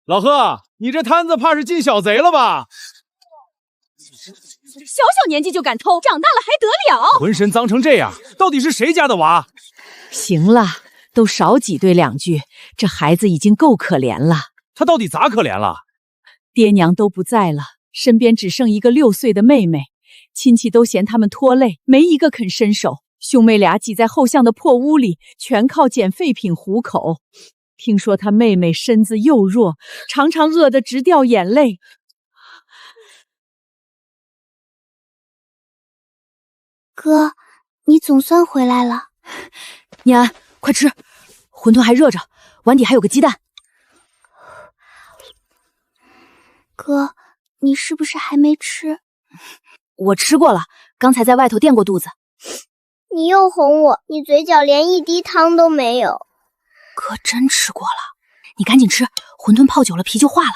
老贺，你这摊子怕是进小贼了吧？小小年纪就敢偷，长大了还得了？浑身脏成这样，到底是谁家的娃？行了，都少挤兑两句，这孩子已经够可怜了。他到底咋可怜了？爹娘都不在了，身边只剩一个6岁的妹妹，亲戚都嫌他们拖累，没一个肯伸手。兄妹俩挤在后巷的破屋里，全靠捡废品糊口。听说他妹妹身子又弱，常常饿得直掉眼泪。哥，你总算回来了。念安，快吃，馄饨还热着，碗底还有个鸡蛋。哥，你是不是还没吃？我吃过了，刚才在外头垫过肚子。你又哄我，你嘴角连一滴汤都没有。哥真吃过了，你赶紧吃，馄饨泡久了皮就化了。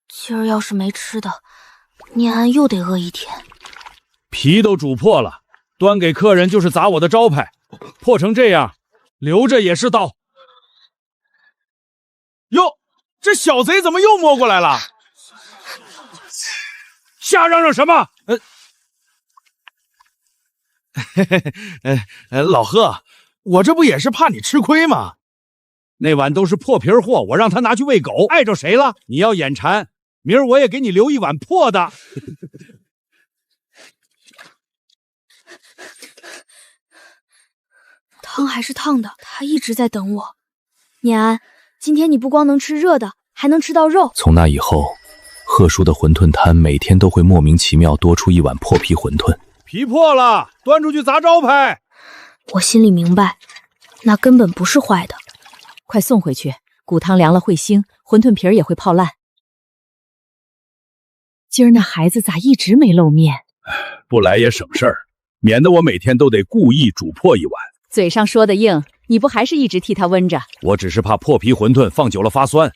今儿要是没吃的，念安又得饿一天。皮都煮破了，端给客人就是砸我的招牌，破成这样，留着也是刀。哟，这小贼怎么又摸过来了？瞎嚷嚷什么？老贺，我这不也是怕你吃亏吗？那碗都是破皮货，我让他拿去喂狗，碍着谁了？你要眼馋，明儿我也给你留一碗破的。汤还是烫的，他一直在等我。念安，今天你不光能吃热的，还能吃到肉。从那以后，贺叔的馄饨摊每天都会莫名其妙多出一碗破皮馄饨。皮破了，端出去砸招牌。我心里明白，那根本不是坏的。快送回去，骨汤凉了会腥，馄饨皮儿也会泡烂。今儿那孩子咋一直没露面？不来也省事儿，免得我每天都得故意煮破一碗。嘴上说的硬，你不还是一直替他温着？我只是怕破皮馄饨放久了发酸。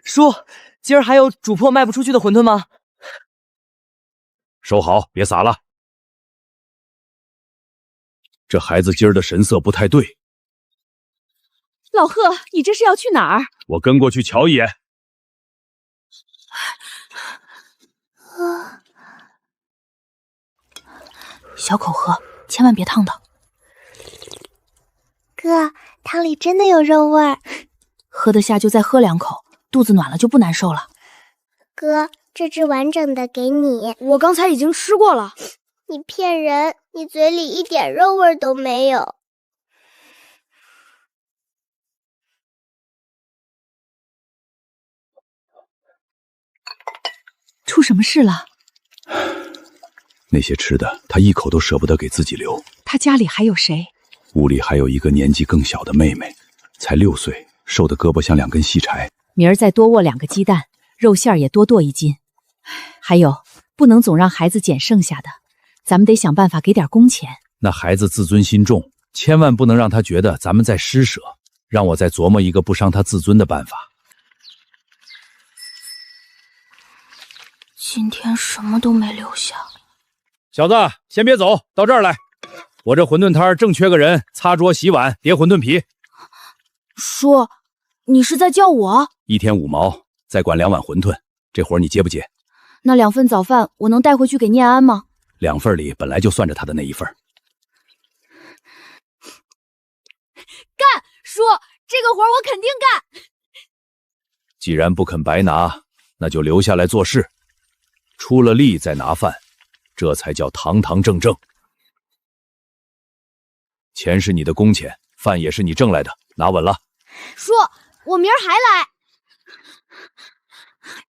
叔，今儿还有煮破卖不出去的馄饨吗？收好，别撒了。这孩子今儿的神色不太对。老贺，你这是要去哪儿？我跟过去瞧一眼。小口喝，千万别烫到。哥，汤里真的有肉味儿。喝得下就再喝2口，肚子暖了就不难受了。哥，这只完整的给你。我刚才已经吃过了。你骗人，你嘴里一点肉味都没有。出什么事了？那些吃的，他一口都舍不得给自己留。他家里还有谁？屋里还有一个年纪更小的妹妹，才6岁，瘦的胳膊像2根细柴。明儿再多握2个鸡蛋，肉馅儿也多剁1斤。还有，不能总让孩子捡剩下的，咱们得想办法给点工钱。那孩子自尊心重，千万不能让他觉得咱们在施舍。让我再琢磨一个不伤他自尊的办法。今天什么都没留下。小子，先别走，到这儿来。我这馄饨摊正缺个人，擦桌、洗碗、叠馄饨皮。叔，你是在叫我？1天5毛，再管2碗馄饨，这活你接不接？那2份早饭我能带回去给念安吗？2份里本来就算着他的那1份。干！叔，这个活我肯定干。既然不肯白拿，那就留下来做事，出了力再拿饭，这才叫堂堂正正。钱是你的工钱，饭也是你挣来的，拿稳了。叔，我明儿还来。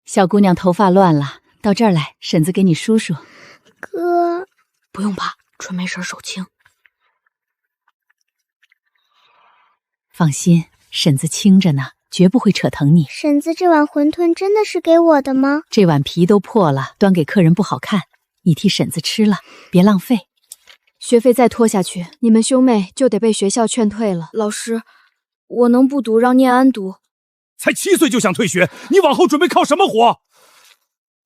小姑娘头发乱了，到这儿来，婶子给你梳梳。哥，不用怕，纯没事手轻。放心，婶子轻着呢，绝不会扯疼你。婶子，这碗馄饨真的是给我的吗？这碗皮都破了，端给客人不好看，你替婶子吃了，别浪费。学费再拖下去，你们兄妹就得被学校劝退了。老师，我能不读让念安读？才7岁就想退学，你往后准备靠什么活？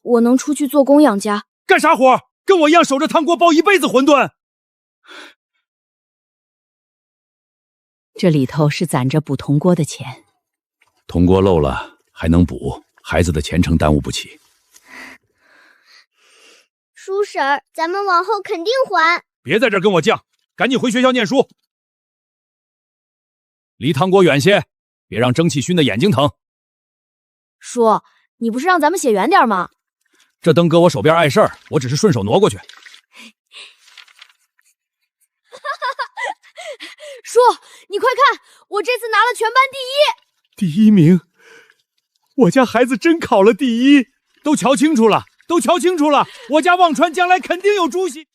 我能出去做工养家。干啥活？跟我一样守着汤锅包一辈子馄饨。这里头是攒着补铜锅的钱。铜锅漏了还能补，孩子的前程耽误不起。叔婶儿，咱们往后肯定还。别在这儿跟我犟，赶紧回学校念书，离汤锅远些，别让蒸汽熏得眼睛疼。叔，你不是让咱们写远点吗？这灯搁我手边碍事儿，我只是顺手挪过去。叔，你快看，我这次拿了全班第一！第一名，我家孩子真考了第一，都瞧清楚了，都瞧清楚了，我家忘川将来肯定有出息。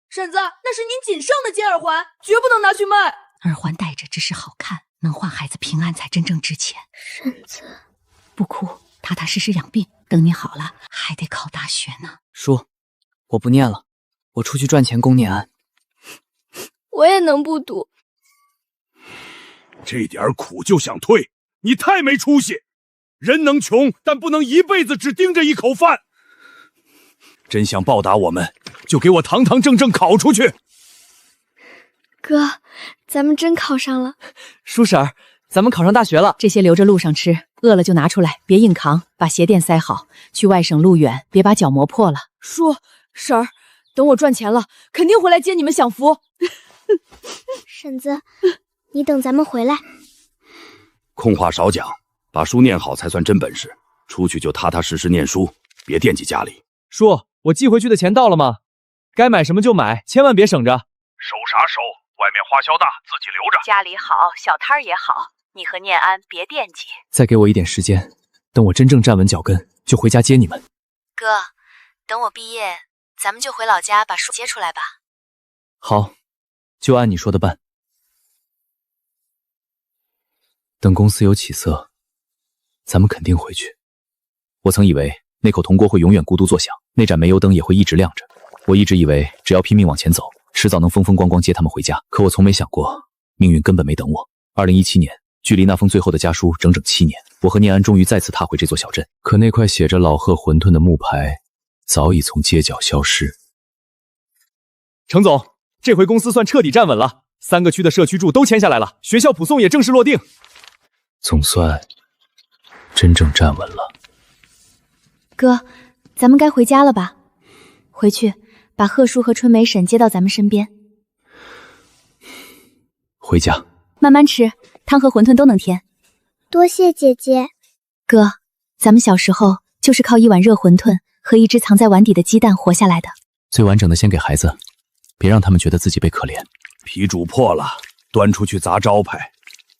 婶子，那是您仅剩的金耳环，绝不能拿去卖。耳环戴着只是好看，能换孩子平安才真正值钱。婶子，不哭，踏踏实实养病，等你好了还得考大学呢。叔，我不念了，我出去赚钱供念安。我也能不读。这点苦就想退，你太没出息。人能穷，但不能一辈子只盯着一口饭。真想报答我们，就给我堂堂正正考出去。哥，咱们真考上了。叔婶儿，咱们考上大学了。这些留着路上吃，饿了就拿出来，别硬扛，把鞋垫塞好。去外省路远，别把脚磨破了。叔婶儿，等我赚钱了，肯定回来接你们享福。婶子，你等咱们回来。空话少讲，把书念好才算真本事。出去就踏踏实实念书，别惦记家里。叔，我寄回去的钱到了吗？该买什么就买，千万别省着。收啥收？外面花销大，自己留着。家里好，小摊儿也好，你和念安别惦记。再给我一点时间，等我真正站稳脚跟，就回家接你们。哥，等我毕业，咱们就回老家把书接出来吧。好，就按你说的办。等公司有起色，咱们肯定回去。我曾以为那口铜锅会永远孤独作响，那盏煤油灯也会一直亮着。我一直以为只要拼命往前走，迟早能风风光光接他们回家。可我从没想过，命运根本没等我。2017年，距离那封最后的家书整整7年，我和念安终于再次踏回这座小镇。可那块写着老贺馄饨的木牌，早已从街角消失。程总，这回公司算彻底站稳了，3个区的社区住都签下来了，学校普送也正式落定。总算真正站稳了。哥，咱们该回家了吧？回去把贺叔和春梅婶接到咱们身边。回家。慢慢吃，汤和馄饨都能添。多谢姐姐。哥，咱们小时候就是靠一碗热馄饨和一只藏在碗底的鸡蛋活下来的。最完整的先给孩子，别让他们觉得自己被可怜。皮煮破了，端出去砸招牌。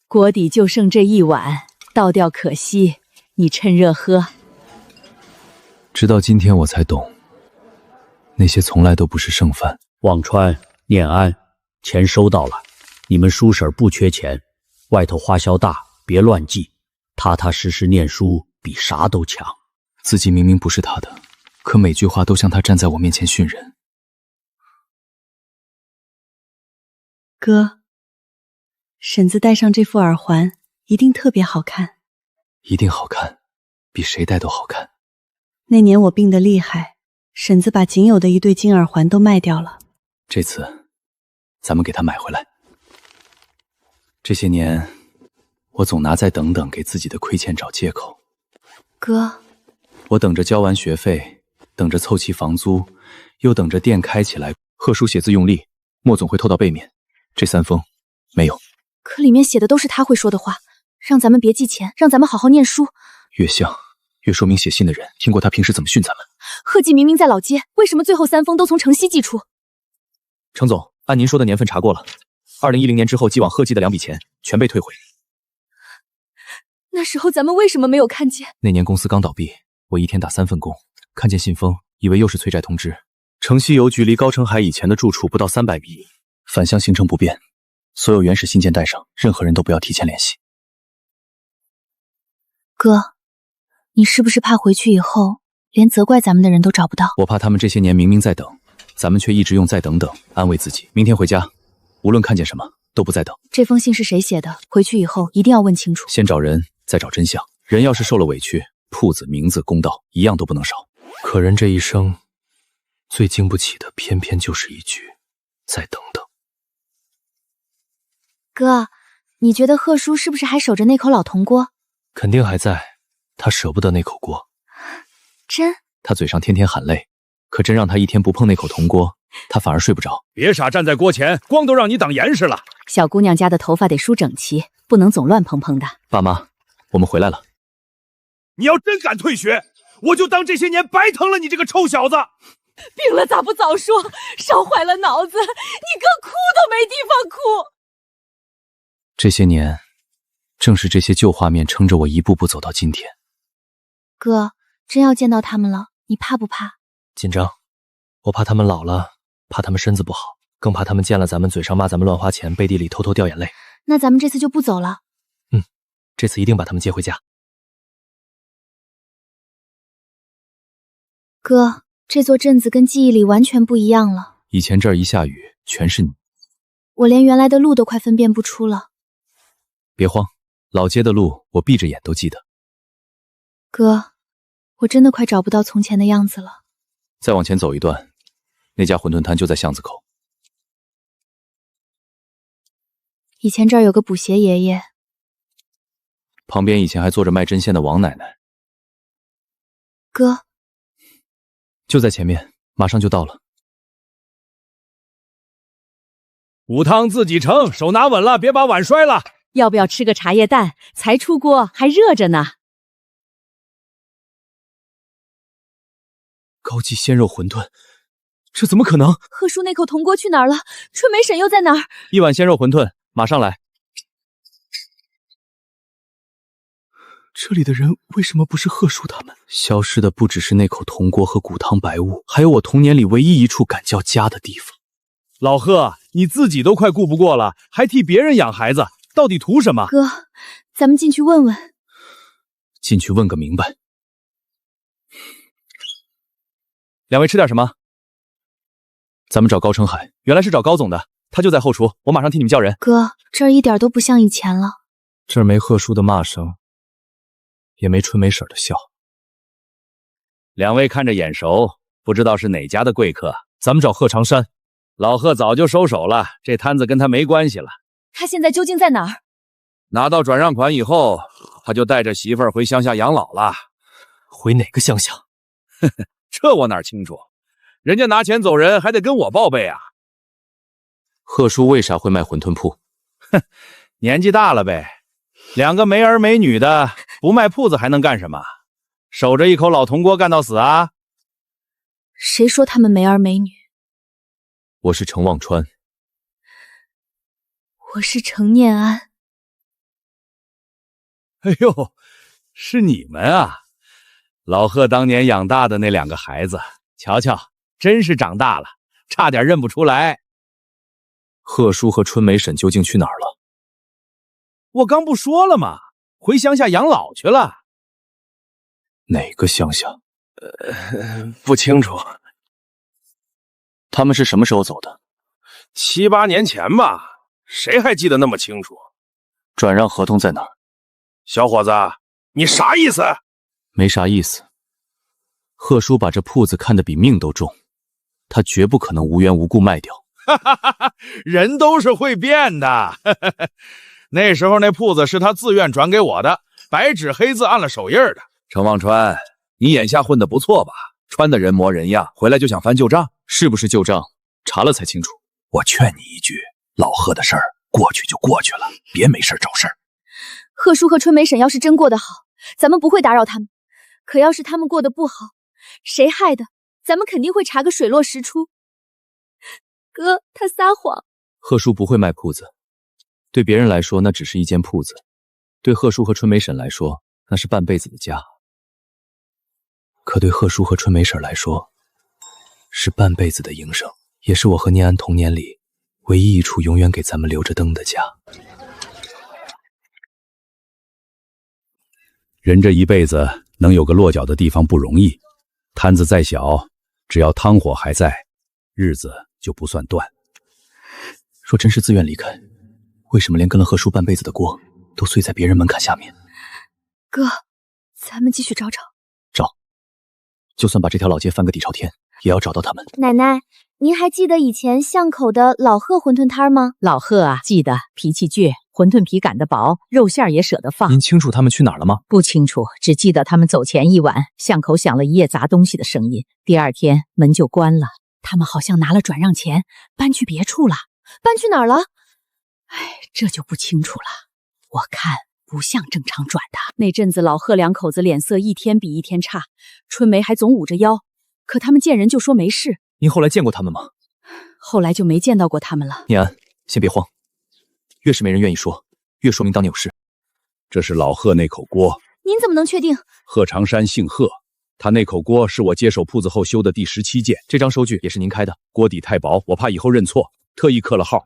锅底就剩这一碗，倒掉可惜，你趁热喝。直到今天我才懂，那些从来都不是剩饭。忘川、念安，钱收到了，你们叔婶不缺钱，外头花销大，别乱记，踏踏实实念书比啥都强。自己明明不是他的，可每句话都像他站在我面前训人。哥，婶子戴上这副耳环一定特别好看。一定好看，比谁戴都好看。那年我病得厉害，婶子把仅有的一对金耳环都卖掉了。这次咱们给他买回来。这些年我总拿再等等给自己的亏欠找借口。哥，我等着交完学费，等着凑齐房租，又等着店开起来。贺叔写字用力，墨总会透到背面。这3封没有。可里面写的都是他会说的话，让咱们别记钱，让咱们好好念书。越像越说明写信的人听过他平时怎么训咱们。贺记明明在老街，为什么最后3封都从城西寄出？程总，按您说的年份查过了，2010年之后寄往贺记的2笔钱全被退回。那时候咱们为什么没有看见？那年公司刚倒闭，我一天打3份工，看见信封，以为又是催债通知。城西邮局离高城海以前的住处不到300米，返乡行程不便，所有原始信件带上，任何人都不要提前联系。哥，你是不是怕回去以后连责怪咱们的人都找不到？我怕他们这些年明明在等，咱们却一直用再等等安慰自己。明天回家，无论看见什么都不再等。这封信是谁写的？回去以后一定要问清楚。先找人，再找真相。人要是受了委屈，铺子、名字、公道，一样都不能少。可人这一生，最经不起的，偏偏就是一句“再等等”。哥，你觉得贺叔是不是还守着那口老铜锅？肯定还在，他舍不得那口锅。真？他嘴上天天喊累，可真让他一天不碰那口铜锅，他反而睡不着。别傻站在锅前，光都让你挡严实了。小姑娘家的头发得梳整齐，不能总乱蓬蓬的。爸妈，我们回来了。你要真敢退学，我就当这些年白疼了你这个臭小子。病了咋不早说？烧坏了脑子，你哥哭都没地方哭。这些年，正是这些旧画面撑着我一步步走到今天。哥，真要见到他们了，你怕不怕？紧张，我怕他们老了，怕他们身子不好，更怕他们见了咱们嘴上骂咱们乱花钱，背地里偷偷掉眼泪。那咱们这次就不走了。这次一定把他们接回家。哥，这座镇子跟记忆里完全不一样了。以前这儿一下雨，全是你。我连原来的路都快分辨不出了。别慌，老街的路我闭着眼都记得。哥，我真的快找不到从前的样子了。再往前走一段，那家馄饨摊就在巷子口。以前这儿有个补鞋爷爷，旁边以前还坐着卖针线的王奶奶。哥，就在前面，马上就到了。五汤自己盛，手拿稳了，别把碗摔了。要不要吃个茶叶蛋？才出锅，还热着呢。高级鲜肉馄饨，这怎么可能？贺叔那口铜锅去哪儿了？春梅婶又在哪儿？一碗鲜肉馄饨，马上来。这里的人为什么不是贺叔他们？消失的不只是那口铜锅和骨汤白雾，还有我童年里唯一一处敢叫家的地方。老贺，你自己都快顾不过了，还替别人养孩子，到底图什么？哥，咱们进去问问。进去问个明白。两位吃点什么？咱们找高成海，原来是找高总的，他就在后厨，我马上替你们叫人。哥，这儿一点都不像以前了。这儿没贺叔的骂声，也没春梅婶的笑。两位看着眼熟，不知道是哪家的贵客。咱们找贺长山。老贺早就收手了，这摊子跟他没关系了。他现在究竟在哪儿？拿到转让款以后，他就带着媳妇儿回乡下养老了。回哪个乡下？呵呵，这我哪清楚？人家拿钱走人，还得跟我报备啊。贺叔为啥会卖馄饨铺？哼，年纪大了呗。两个没儿没女的，不卖铺子还能干什么？守着一口老铜锅干到死啊？谁说他们没儿没女？我是程望川。我是程念安。哎呦，是你们啊！老贺当年养大的那两个孩子，瞧瞧，真是长大了，差点认不出来。贺叔和春梅婶究竟去哪儿了？我刚不说了吗？回乡下养老去了。哪个乡下？不清楚。他们是什么时候走的？7、8年前吧，谁还记得那么清楚？转让合同在哪儿？小伙子，你啥意思？没啥意思。贺叔把这铺子看得比命都重，他绝不可能无缘无故卖掉。人都是会变的。那时候那铺子是他自愿转给我的，白纸黑字按了手印的。程望川，你眼下混得不错吧？穿的人模人样，回来就想翻旧账，是不是旧账？查了才清楚。我劝你一句，老贺的事儿过去就过去了，别没事找事儿。贺叔和春梅婶要是真过得好，咱们不会打扰他们；可要是他们过得不好，谁害的，咱们肯定会查个水落石出。哥，他撒谎。贺叔不会卖铺子，对别人来说那只是一间铺子，对贺叔和春梅婶来说那是半辈子的家。可对贺叔和春梅婶来说，是半辈子的营生，也是我和念安童年里唯一一处永远给咱们留着灯的家。人这一辈子能有个落脚的地方不容易，摊子再小，只要汤火还在，日子就不算断。若真是自愿离开，为什么连跟了贺叔半辈子的锅都碎在别人门槛下面？哥，咱们继续找找。找，就算把这条老街翻个底朝天，也要找到他们。奶奶，您还记得以前巷口的老贺馄饨摊吗？老贺啊，记得，脾气倔，馄饨皮擀得薄，肉馅也舍得放。您清楚他们去哪儿了吗？不清楚，只记得他们走前一晚，巷口响了一夜砸东西的声音，第二天门就关了。他们好像拿了转让钱，搬去别处了。搬去哪儿了？哎，这就不清楚了。我看不像正常转的。那阵子老贺两口子脸色一天比一天差，春梅还总捂着腰，可他们见人就说没事。您后来见过他们吗？后来就没见到过他们了。念安，先别慌，越是没人愿意说，越说明当年有事。这是老贺那口锅。您怎么能确定？贺长山姓贺，他那口锅是我接手铺子后修的第17件，这张收据也是您开的。锅底太薄，我怕以后认错，特意刻了号。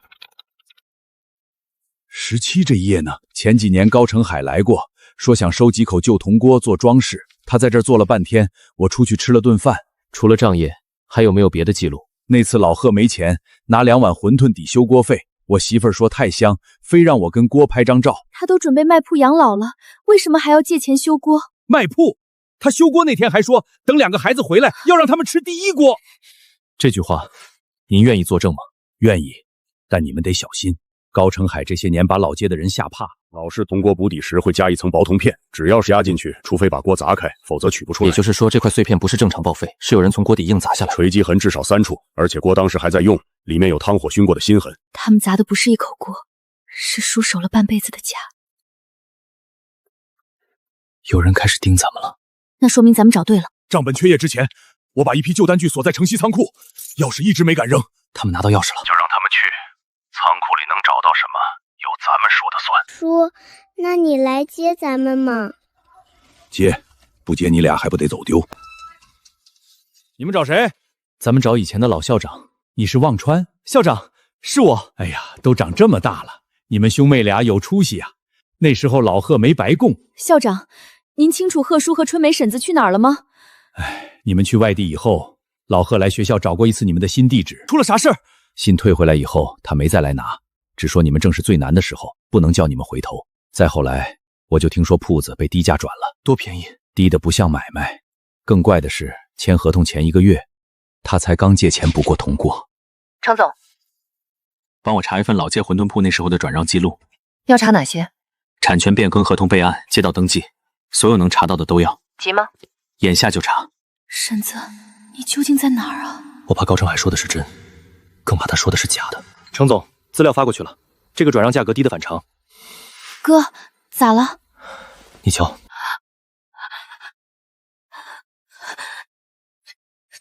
17这一页呢，前几年高成海来过，说想收几口旧铜锅做装饰，他在这儿坐了半天，我出去吃了顿饭。除了账页，还有没有别的记录？那次老贺没钱，拿2碗馄饨抵修锅费，我媳妇儿说太香，非让我跟锅拍张照。他都准备卖铺养老了，为什么还要借钱修锅？卖铺？他修锅那天还说等2个孩子回来要让他们吃第一锅。这句话，您愿意作证吗？愿意，但你们得小心。高成海这些年把老街的人吓怕，老式铜锅补底时会加一层薄铜片，只要是压进去，除非把锅砸开，否则取不出来。也就是说，这块碎片不是正常报废，是有人从锅底硬砸下来。锤击痕至少3处，而且锅当时还在用，里面有汤火熏过的新痕。他们砸的不是一口锅，是叔守了半辈子的家。有人开始盯咱们了，那说明咱们找对了。账本缺页之前，我把一批旧单据锁在城西仓库，钥匙一直没敢扔。他们拿到钥匙了，就让他们去。仓库里能找到什么，由咱们说的算。叔，那你来接咱们吗？接，不接你俩还不得走丢？你们找谁？咱们找以前的老校长。你是忘川校长？是我。哎呀，都长这么大了，你们兄妹俩有出息啊！那时候老贺没白供。校长，您清楚贺叔和春梅婶子去哪儿了吗？哎，你们去外地以后，老贺来学校找过一次你们的新地址。出了啥事儿？信退回来以后，他没再来拿，只说你们正是最难的时候，不能叫你们回头。再后来，我就听说铺子被低价转了，多便宜，低的不像买卖。更怪的是，签合同前1个月，他才刚借钱补过铜锅。程总，帮我查一份老街馄饨铺那时候的转让记录。要查哪些？产权变更、合同备案、街道登记，所有能查到的都要。急吗？眼下就查。婶子，你究竟在哪儿啊？我怕高成海说的是真，更怕他说的是假的。程总，资料发过去了，这个转让价格低得反常。哥，咋了？你瞧，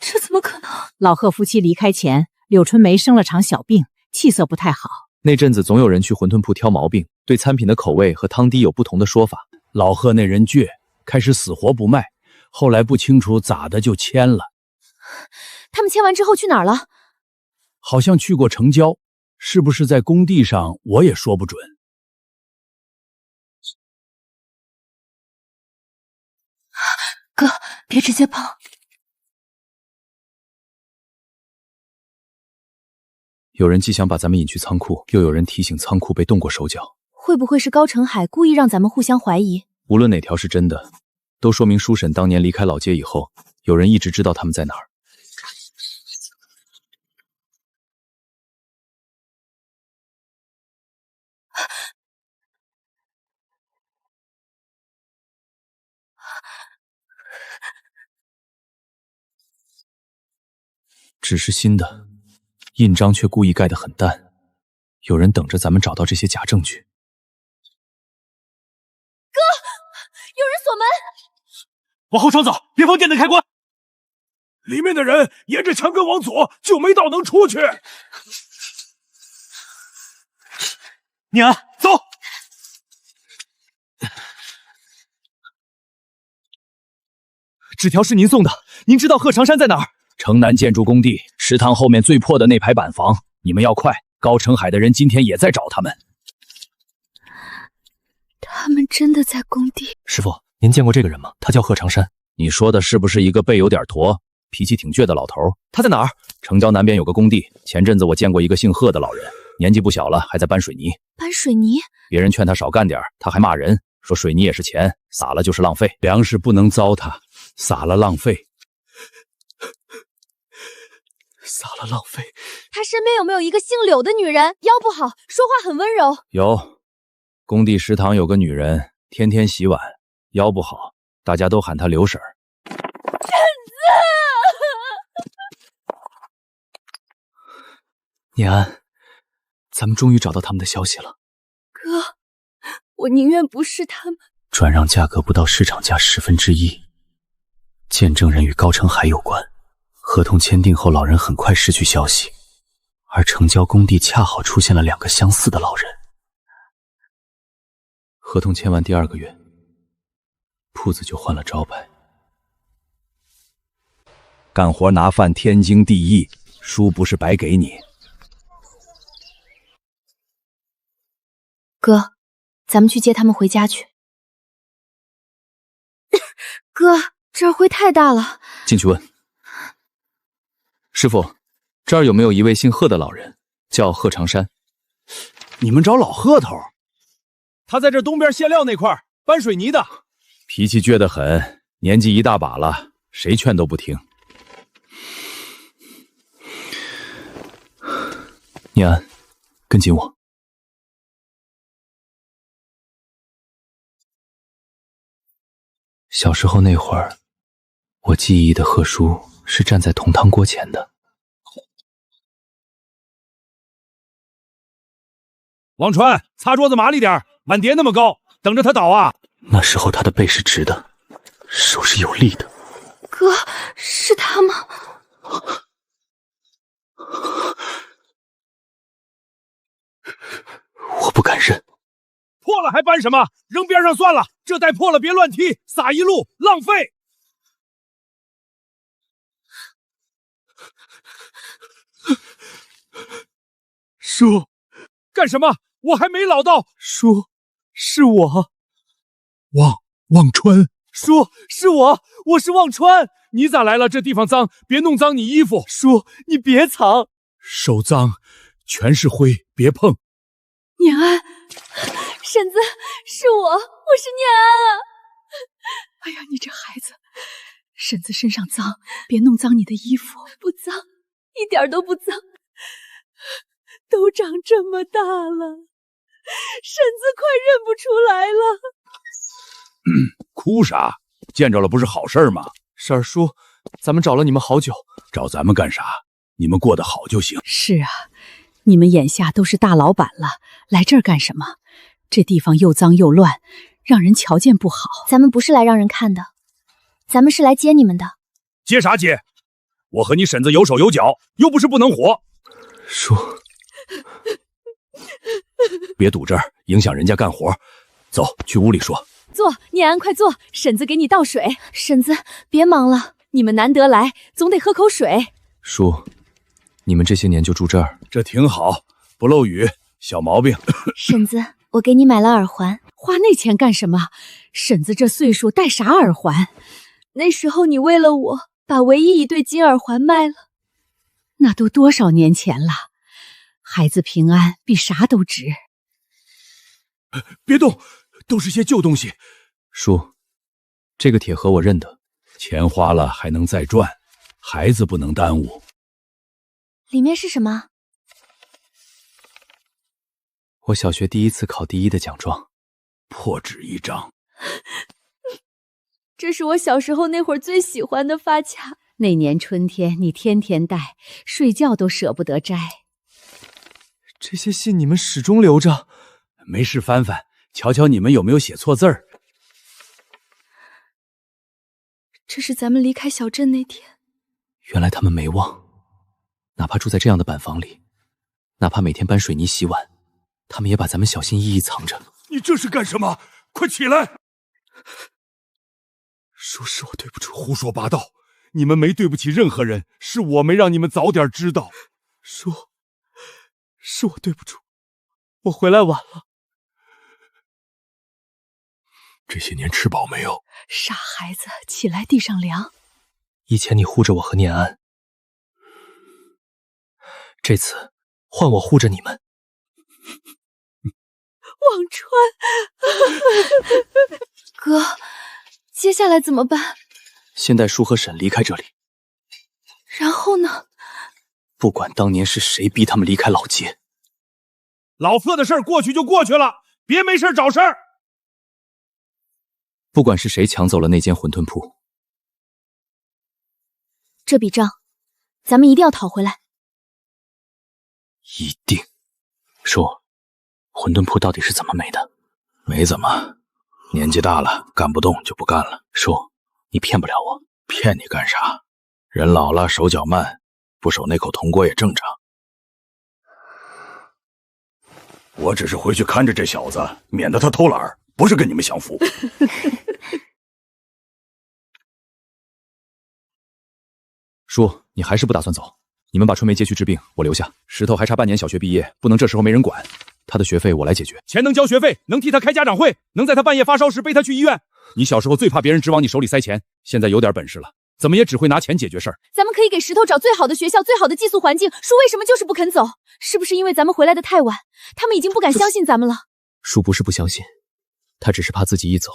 这怎么可能？老贺夫妻离开前，柳春梅生了场小病，气色不太好。那阵子总有人去馄饨铺挑毛病，对餐品的口味和汤底有不同的说法。老贺那人倔，开始死活不卖，后来不清楚咋的就签了。他们签完之后去哪儿了？好像去过城郊，是不是在工地上我也说不准。哥，别直接碰。有人既想把咱们引去仓库，又有人提醒仓库被动过手脚。会不会是高成海故意让咱们互相怀疑？无论哪条是真的，都说明叔婶当年离开老街以后，有人一直知道他们在哪儿。纸是新的，印章却故意盖得很淡，有人等着咱们找到这些假证据。哥，有人锁门！往后窗走，别碰电灯开关。里面的人沿着墙根往左，就没道能出去。念安，走。纸条是您送的，您知道贺长山在哪儿？城南建筑工地食堂后面最破的那排板房，你们要快！高成海的人今天也在找他们。他们真的在工地？师傅，您见过这个人吗？他叫贺长山。你说的是不是一个背有点驼、脾气挺倔的老头？他在哪儿？城郊南边有个工地，前阵子我见过一个姓贺的老人，年纪不小了，还在搬水泥。搬水泥？别人劝他少干点，他还骂人，说水泥也是钱，撒了就是浪费。粮食不能糟蹋，撒了浪费。撒了浪费。他身边有没有一个姓柳的女人？腰不好，说话很温柔。有，工地食堂有个女人，天天洗碗，腰不好，大家都喊她刘婶儿。婶子，念安，咱们终于找到他们的消息了。哥，我宁愿不是他们。转让价格不到市场价1/10，见证人与高成海有关。合同签订后，老人很快失去消息，而城郊工地恰好出现了2个相似的老人。合同签完第2个月，铺子就换了招牌。干活拿饭天经地义，书不是白给你。哥，咱们去接他们回家去。哥，这儿灰太大了。进去问。师傅，这儿有没有一位姓贺的老人，叫贺长山？你们找老贺头？他在这东边馅料那块搬水泥的，脾气倔得很，年纪一大把了，谁劝都不听。念安，跟紧我。小时候那会儿，我记忆的贺叔是站在同汤锅前的。王川，擦桌子麻利点，碗碟那么高，等着他倒啊！那时候他的背是直的，手是有力的。哥，是他吗？我不敢认。破了还搬什么？扔边上算了，这带破了别乱踢，撒一路浪费。叔，干什么？我还没老到。叔，是我。忘川。叔，是我是忘川。你咋来了？这地方脏，别弄脏你衣服。叔，你别藏，手脏，全是灰，别碰。念安，婶子，是我是念安啊！哎呀，你这孩子，婶子身上脏，别弄脏你的衣服。不脏，一点都不脏。都长这么大了，婶子快认不出来了。哭啥？见着了不是好事吗？婶儿叔，咱们找了你们好久。找咱们干啥？你们过得好就行。是啊，你们眼下都是大老板了，来这儿干什么？这地方又脏又乱，让人瞧见不好。咱们不是来让人看的，咱们是来接你们的。接啥接？我和你婶子有手有脚，又不是不能活。叔，别堵这儿，影响人家干活。走，去屋里说。坐，念安，快坐，婶子给你倒水。婶子，别忙了，你们难得来，总得喝口水。叔，你们这些年就住这儿，这挺好，不漏雨，小毛病。婶子，我给你买了耳环。花那钱干什么？婶子这岁数戴啥耳环？那时候你为了我，把唯一一对金耳环卖了。那都多少年前了，孩子平安比啥都值。别动，都是些旧东西。叔，这个铁盒我认得，钱花了还能再赚，孩子不能耽误。里面是什么？我小学第1次考第1的奖状，破纸一张。这是我小时候那会儿最喜欢的发卡。那年春天你天天戴，睡觉都舍不得摘。这些信你们始终留着？没事翻翻，瞧瞧你们有没有写错字儿。这是咱们离开小镇那天。原来他们没忘，哪怕住在这样的板房里，哪怕每天搬水泥洗碗，他们也把咱们小心翼翼藏着。你这是干什么？快起来！叔，是我对不住。胡说八道！你们没对不起任何人，是我没让你们早点知道。叔，是我对不住，我回来晚了。这些年吃饱没有？傻孩子，起来，地上凉。以前你护着我和念安，这次换我护着你们。忘川，哥，接下来怎么办？先带叔和婶离开这里。然后呢？不管当年是谁逼他们离开老街，老贺的事儿过去就过去了，别没事找事儿。不管是谁抢走了那间馄饨铺，这笔账，咱们一定要讨回来。一定。叔，馄饨铺到底是怎么没的？没怎么，年纪大了，干不动就不干了。叔，你骗不了我。骗你干啥？人老了，手脚慢，不守那口铜锅也正常。我只是回去看着这小子，免得他偷懒儿，不是跟你们享福。叔，你还是不打算走？你们把春梅接去治病，我留下。石头还差半年小学毕业，不能这时候没人管。他的学费我来解决。钱能交学费，能替他开家长会，能在他半夜发烧时背他去医院。你小时候最怕别人只往你手里塞钱，现在有点本事了，怎么也只会拿钱解决事儿。咱们可以给石头找最好的学校、最好的寄宿环境，叔为什么就是不肯走？是不是因为咱们回来的太晚，他们已经不敢相信咱们了？叔不是不相信，他只是怕自己一走，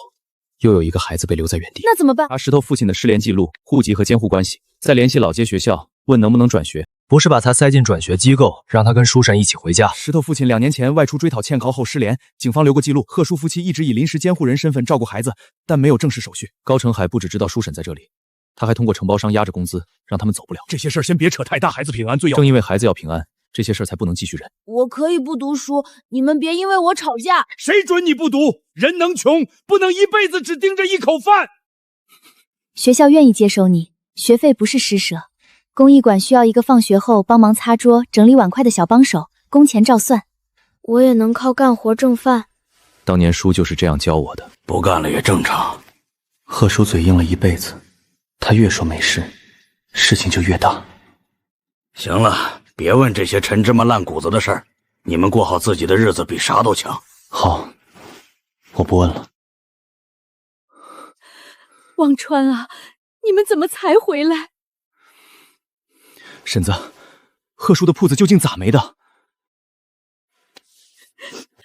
又有一个孩子被留在原地。那怎么办？查石头父亲的失联记录、户籍和监护关系，再联系老街学校，问能不能转学。不是把他塞进转学机构，让他跟叔婶一起回家。石头父亲2年前外出追讨欠考后失联，警方留过记录。贺叔夫妻一直以临时监护人身份照顾孩子，但没有正式手续。高成海不只知道叔婶在这里，他还通过承包商压着工资，让他们走不了。这些事儿先别扯太大，孩子平安最要。正因为孩子要平安，这些事儿才不能继续忍。我可以不读书，你们别因为我吵架。谁准你不读？人能穷，不能一辈子只盯着一口饭。学校愿意接收你，学费不是施舍。公益馆需要一个放学后帮忙擦桌、整理碗筷的小帮手，工钱照算。我也能靠干活挣饭。当年叔就是这样教我的。不干了也正常。贺叔嘴硬了一辈子，他越说没事，事情就越大。行了，别问这些陈芝麻烂谷子的事儿，你们过好自己的日子比啥都强。好，我不问了。忘川啊，你们怎么才回来？婶子，贺叔的铺子究竟咋没的？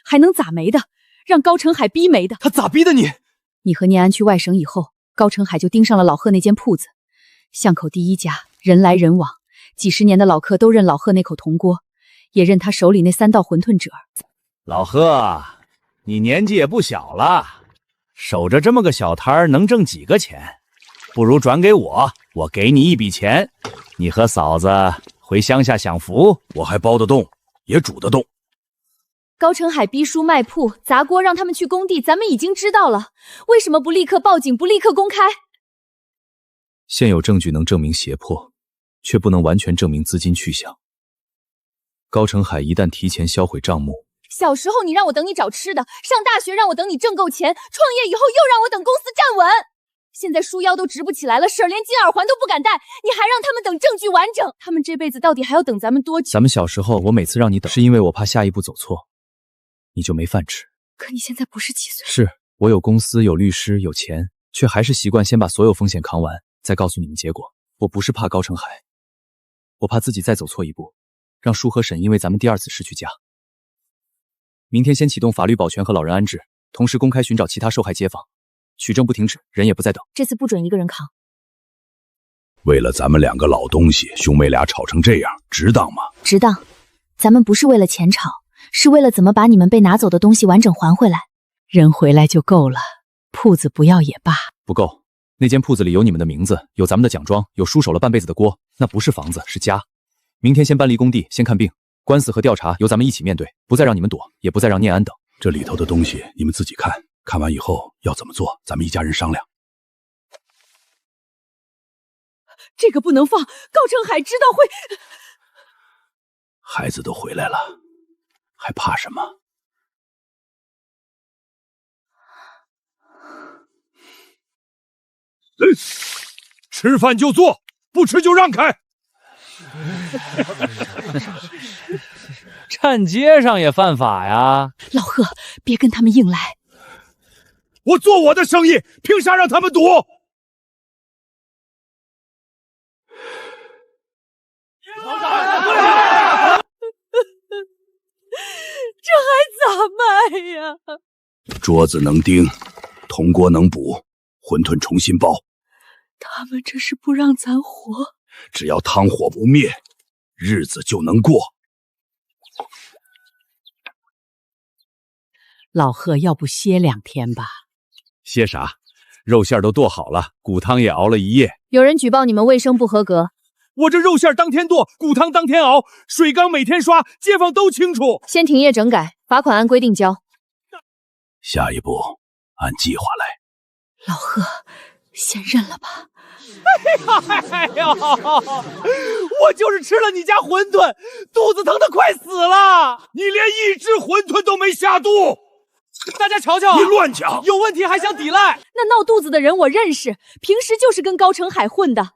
还能咋没的？让高成海逼没的。他咋逼的你？你和念安去外省以后，高成海就盯上了老贺那间铺子，巷口第一家，人来人往，几十年的老客都认老贺那口铜锅，也认他手里那3道馄饨褶。老贺，你年纪也不小了，守着这么个小摊儿能挣几个钱？不如转给我，我给你一笔钱，你和嫂子回乡下享福，我还包得动，也煮得动。高成海逼叔卖铺砸锅，让他们去工地，咱们已经知道了，为什么不立刻报警，不立刻公开？现有证据能证明胁迫，却不能完全证明资金去向。高成海一旦提前销毁账目，小时候你让我等你找吃的，上大学让我等你挣够钱，创业以后又让我等公司站稳。现在书腰都直不起来了，婶儿连金耳环都不敢戴，你还让他们等证据完整，他们这辈子到底还要等咱们多久？咱们小时候，我每次让你等，是因为我怕下一步走错，你就没饭吃。可你现在不是几岁？是我有公司、有律师、有钱，却还是习惯先把所有风险扛完，再告诉你们结果。我不是怕高成海，我怕自己再走错一步，让叔和婶因为咱们第2次失去家。明天先启动法律保全和老人安置，同时公开寻找其他受害街坊。取证不停止，人也不再等。这次不准一个人扛。为了咱们2个老东西，兄妹俩吵成这样，值当吗？值当。咱们不是为了钱吵，是为了怎么把你们被拿走的东西完整还回来。人回来就够了，铺子不要也罢。不够，那间铺子里有你们的名字，有咱们的奖状，有叔守了半辈子的锅，那不是房子，是家。明天先搬离工地，先看病，官司和调查由咱们一起面对，不再让你们躲，也不再让念安等。这里头的东西你们自己看，看完以后要怎么做，咱们一家人商量。这个不能放，高成海知道会……孩子都回来了，还怕什么？吃饭就坐，不吃就让开。站街上也犯法呀！老贺，别跟他们硬来。我做我的生意，凭啥让他们赌？这孩子咋办呀？桌子能钉，铜锅能补，馄饨重新包。他们这是不让咱活。只要汤火不灭，日子就能过。老贺，要不歇2天吧？歇啥？肉馅都剁好了，骨汤也熬了1夜。有人举报你们卫生不合格。我这肉馅当天剁，骨汤当天熬，水缸每天刷，街坊都清楚。先停业整改，罚款按规定交。下一步按计划来。老贺，先认了吧。哎呀，我就是吃了你家馄饨，肚子疼得快死了。你连1只馄饨都没下肚，大家瞧瞧，你乱讲，有问题还想抵赖？那闹肚子的人我认识，平时就是跟高成海混的。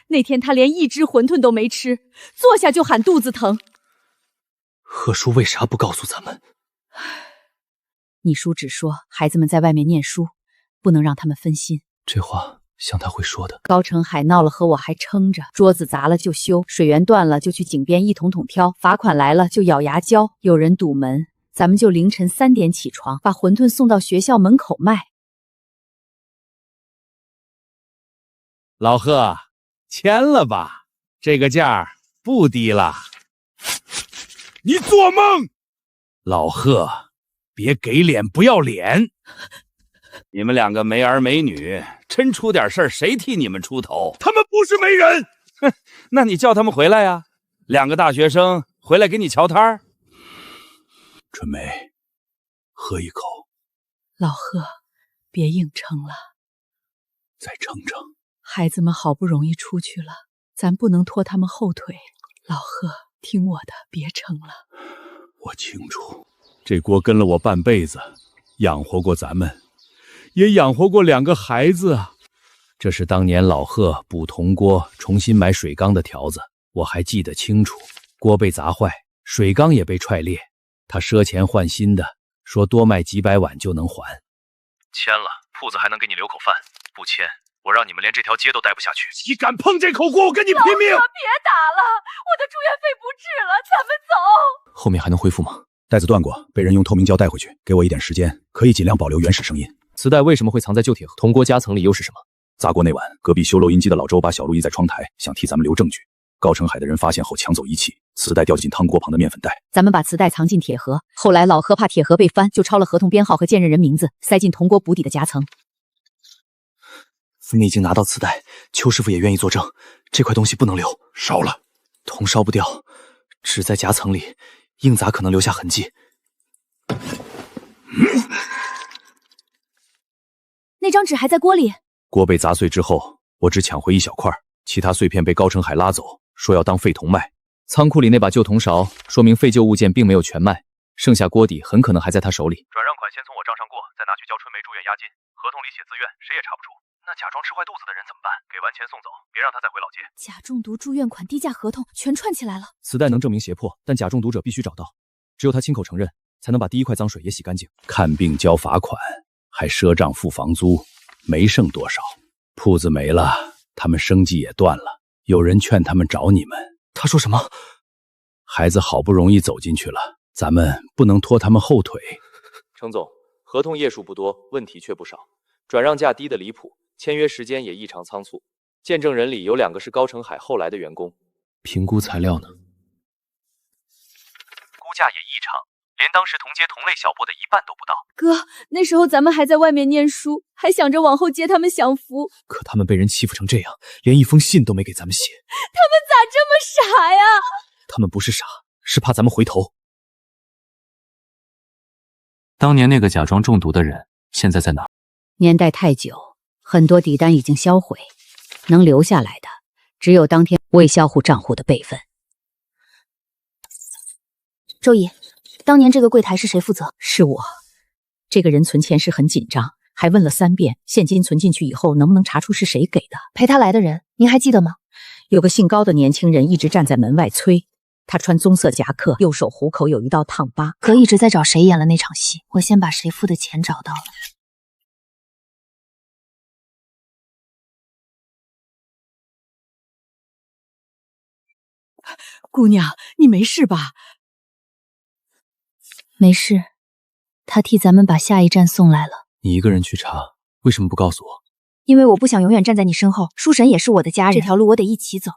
那天他连1只馄饨都没吃，坐下就喊肚子疼。贺叔为啥不告诉咱们？你叔只说孩子们在外面念书，不能让他们分心。这话像他会说的。高成海闹了和我还撑着，桌子砸了就修，水源断了就去井边一桶桶挑，罚款来了就咬牙交。有人堵门，咱们就凌晨3点起床，把馄饨送到学校门口卖。老贺，签了吧，这个价不低了。你做梦！老贺，别给脸不要脸！你们2个没儿没女，真出点事儿，谁替你们出头？他们不是没人。哼，那你叫他们回来呀！2个大学生回来给你瞧摊儿。春梅，喝一口。老贺，别硬撑了，再撑撑。孩子们好不容易出去了，咱不能拖他们后腿。老贺，听我的，别撑了。我清楚，这锅跟了我半辈子，养活过咱们，也养活过2个孩子啊。这是当年老贺补铜锅重新买水缸的条子，我还记得清楚。锅被砸坏，水缸也被踹裂，他赊钱换新的，说多卖几百碗就能还。签了，铺子还能给你留口饭；不签，我让你们连这条街都待不下去。你敢碰这口锅，我跟你拼命！老哥，别打了，我的住院费不治了，咱们走。后面还能恢复吗？带子断过，被人用透明胶带回去。给我一点时间，可以尽量保留原始声音。磁带为什么会藏在旧铁盒？铜锅夹层里又是什么？砸锅那晚，隔壁修录音机的老周把小路易在窗台，想替咱们留证据。高成海的人发现后抢走仪器，磁带掉进汤锅旁的面粉袋。咱们把磁带藏进铁盒，后来老贺怕铁盒被翻，就抄了合同编号和见认人名字，塞进铜锅补底的夹层。咱们已经拿到磁带，邱师傅也愿意作证，这块东西不能留。烧了，铜烧不掉，纸在夹层里，硬砸可能留下痕迹。那张纸还在锅里。锅被砸碎之后，我只抢回1小块，其他碎片被高成海拉走，说要当废铜卖。仓库里那把旧铜勺，说明废旧物件并没有全卖，剩下锅底很可能还在他手里。转让款先从我账上过，再拿去交春梅住院押金。合同里写自愿，谁也查不出。那假装吃坏肚子的人怎么办？给完钱送走，别让他再回老街。假中毒、住院款、低价合同全串起来了。磁带能证明胁迫，但假中毒者必须找到，只有他亲口承认，才能把第1块脏水也洗干净。看病交罚款，还赊账付房租，没剩多少。铺子没了，他们生计也断了。有人劝他们找你们。他说什么？孩子好不容易走进去了，咱们不能拖他们后腿。程总，合同页数不多，问题却不少，转让价低得离谱，签约时间也异常仓促。见证人里有2个是高成海后来的员工。评估材料呢？估价也异常，连当时同街同类小波的1半都不到。哥，那时候咱们还在外面念书，还想着往后接他们享福。可他们被人欺负成这样，连1封信都没给咱们写。他们咋这么傻呀？他们不是傻，是怕咱们回头。当年那个假装中毒的人，现在在哪？年代太久，很多底单已经销毁，能留下来的只有当天未销户账户的备份。周姨，当年这个柜台是谁负责？是我。这个人存钱时很紧张，还问了3遍，现金存进去以后能不能查出是谁给的？陪他来的人，您还记得吗？有个姓高的年轻人一直站在门外催。他穿棕色夹克，右手虎口有一道烫疤。哥一直在找谁演了那场戏，我先把谁付的钱找到了。姑娘，你没事吧？没事，他替咱们把下一站送来了。你一个人去查，为什么不告诉我？因为我不想永远站在你身后，书神也是我的家人，这条路我得一起走。